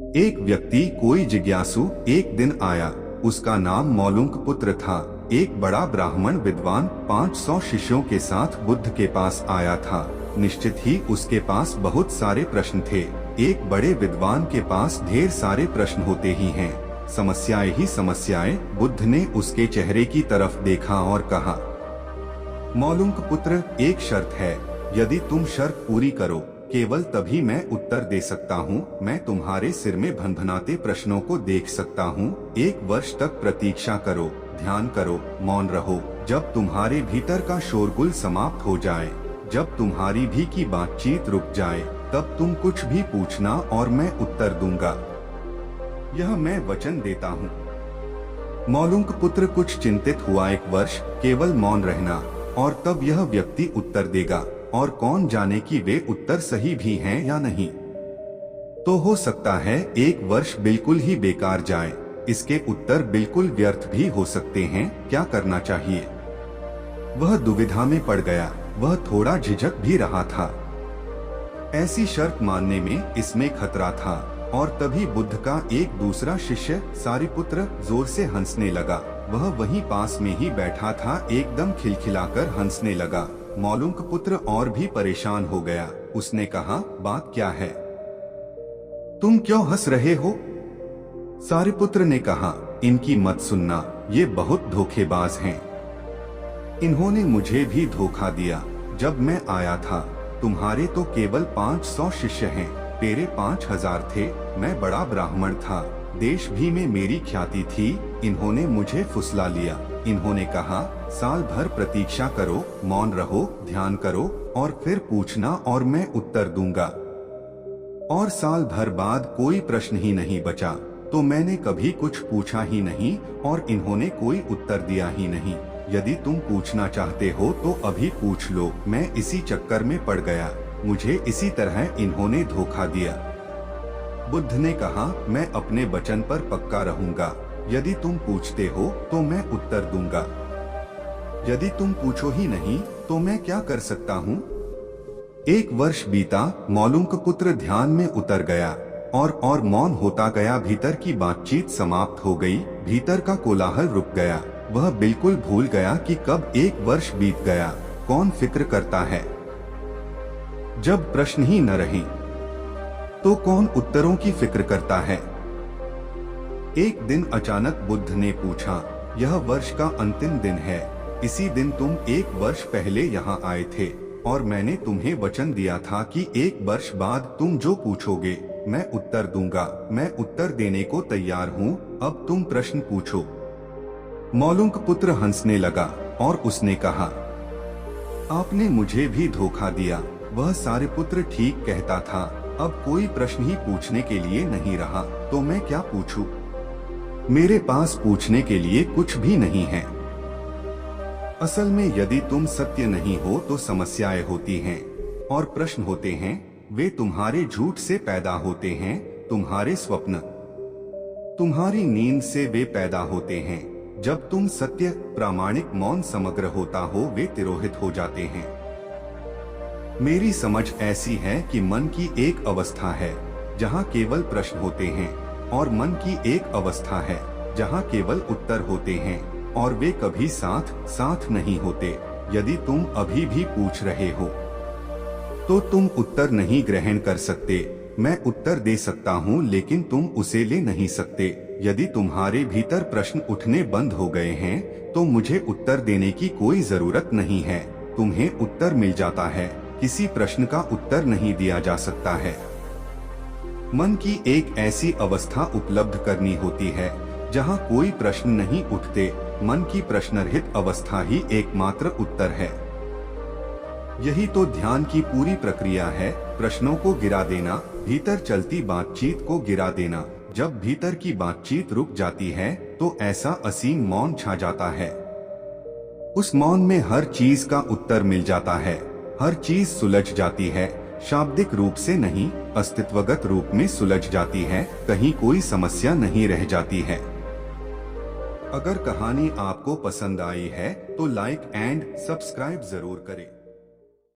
एक व्यक्ति कोई जिज्ञासु एक दिन आया। उसका नाम मौलुंक पुत्र था। एक बड़ा ब्राह्मण विद्वान 500 शिष्यों के साथ बुद्ध के पास आया था। निश्चित ही उसके पास बहुत सारे प्रश्न थे। एक बड़े विद्वान के पास ढेर सारे प्रश्न होते ही हैं, समस्याएं ही समस्याएं। बुद्ध ने उसके चेहरे की तरफ देखा और कहा, मौलुंक पुत्र, एक शर्त है। यदि तुम शर्त पूरी करो, केवल तभी मैं उत्तर दे सकता हूँ। मैं तुम्हारे सिर में भनभनाते प्रश्नों को देख सकता हूँ। 1 वर्ष तक प्रतीक्षा करो, ध्यान करो, मौन रहो। जब तुम्हारे भीतर का शोरगुल समाप्त हो जाए, जब तुम्हारी भी की बातचीत रुक जाए, तब तुम कुछ भी पूछना और मैं उत्तर दूंगा। यह मैं वचन देता हूँ। मौलुंक पुत्र कुछ चिंतित हुआ। 1 वर्ष केवल मौन रहना और तब यह व्यक्ति उत्तर देगा, और कौन जाने कि वे उत्तर सही भी हैं या नहीं। तो हो सकता है 1 वर्ष बिल्कुल ही बेकार जाए। इसके उत्तर बिल्कुल व्यर्थ भी हो सकते हैं। क्या करना चाहिए? वह दुविधा में पड़ गया। वह थोड़ा झिझक भी रहा था। ऐसी शर्त मानने में इसमें खतरा था। और तभी बुद्ध का एक दूसरा शिष्य सारिपुत्र जोर से हंसने लगा। वह वहीं पास में ही बैठा था, एकदम खिलखिलाकर हंसने लगा। मौलुंक पुत्र और भी परेशान हो गया। उसने कहा, बात क्या है? तुम क्यों हंस रहे हो? सारिपुत्र ने कहा, इनकी मत सुनना, ये बहुत धोखेबाज हैं। इन्होंने मुझे भी धोखा दिया। जब मैं आया था, तुम्हारे तो केवल 500 शिष्य हैं, तेरे 5000 थे। मैं बड़ा ब्राह्मण था, देश भी में मेरी ख्याति थी। इन्होंने मुझे फुसला लिया। इन्होंने कहा, साल भर प्रतीक्षा करो, मौन रहो, ध्यान करो और फिर पूछना और मैं उत्तर दूंगा। और साल भर बाद कोई प्रश्न ही नहीं बचा, तो मैंने कभी कुछ पूछा ही नहीं और इन्होंने कोई उत्तर दिया ही नहीं। यदि तुम पूछना चाहते हो तो अभी पूछ लो। मैं इसी चक्कर में पड़ गया। मुझे इसी तरह इन्होंने धोखा दिया। बुद्ध ने कहा, मैं अपने वचन पर पक्का रहूंगा। यदि तुम पूछते हो तो मैं उत्तर दूंगा। यदि तुम पूछो ही नहीं तो मैं क्या कर सकता हूँ? 1 वर्ष बीता। मौलुंक पुत्र ध्यान में उतर गया और मौन होता गया। भीतर की बातचीत समाप्त हो गई। भीतर का कोलाहल रुक गया। वह बिल्कुल भूल गया कि कब 1 वर्ष बीत गया। कौन फिक्र करता है? जब प्रश्न ही न रहे तो कौन उत्तरों की फिक्र करता है? एक दिन अचानक बुद्ध ने पूछा, यह वर्ष का अंतिम दिन है। इसी दिन तुम 1 वर्ष पहले यहाँ आए थे और मैंने तुम्हें वचन दिया था कि 1 वर्ष बाद तुम जो पूछोगे मैं उत्तर दूंगा। मैं उत्तर देने को तैयार हूँ। अब तुम प्रश्न पूछो। मौलुंक पुत्र हंसने लगा और उसने कहा, आपने मुझे भी धोखा दिया। वह सारिपुत्र ठीक कहता था। अब कोई प्रश्न ही पूछने के लिए नहीं रहा, तो मैं क्या पूछूं? मेरे पास पूछने के लिए कुछ भी नहीं है। असल में यदि तुम सत्य नहीं हो तो समस्याएं होती हैं और प्रश्न होते हैं। वे तुम्हारे झूठ से पैदा होते हैं। तुम्हारे स्वप्न, तुम्हारी नींद से वे पैदा होते हैं। जब तुम सत्य, प्रामाणिक, मौन, समग्र होता हो, वे तिरोहित हो जाते हैं। मेरी समझ ऐसी है कि मन की एक अवस्था है जहाँ केवल प्रश्न होते हैं और मन की एक अवस्था है जहाँ केवल उत्तर होते हैं और वे कभी साथ साथ नहीं होते। यदि तुम अभी भी पूछ रहे हो तो तुम उत्तर नहीं ग्रहण कर सकते। मैं उत्तर दे सकता हूँ लेकिन तुम उसे ले नहीं सकते। यदि तुम्हारे भीतर प्रश्न उठने बंद हो गए हैं तो मुझे उत्तर देने की कोई जरूरत नहीं है। तुम्हें उत्तर मिल जाता है। किसी प्रश्न का उत्तर नहीं दिया जा सकता है। मन की एक ऐसी अवस्था उपलब्ध करनी होती है जहाँ कोई प्रश्न नहीं उठते। मन की प्रश्नरहित अवस्था ही एकमात्र उत्तर है। यही तो ध्यान की पूरी प्रक्रिया है। प्रश्नों को गिरा देना, भीतर चलती बातचीत को गिरा देना। जब भीतर की बातचीत रुक जाती है तो ऐसा असीम मौन छा जाता है। उस मौन में हर चीज का उत्तर मिल जाता है। हर चीज सुलझ जाती है। शाब्दिक रूप से नहीं, अस्तित्वगत रूप में सुलझ जाती है। कहीं कोई समस्या नहीं रह जाती है। अगर कहानी आपको पसंद आई है तो लाइक एंड सब्सक्राइब जरूर करें।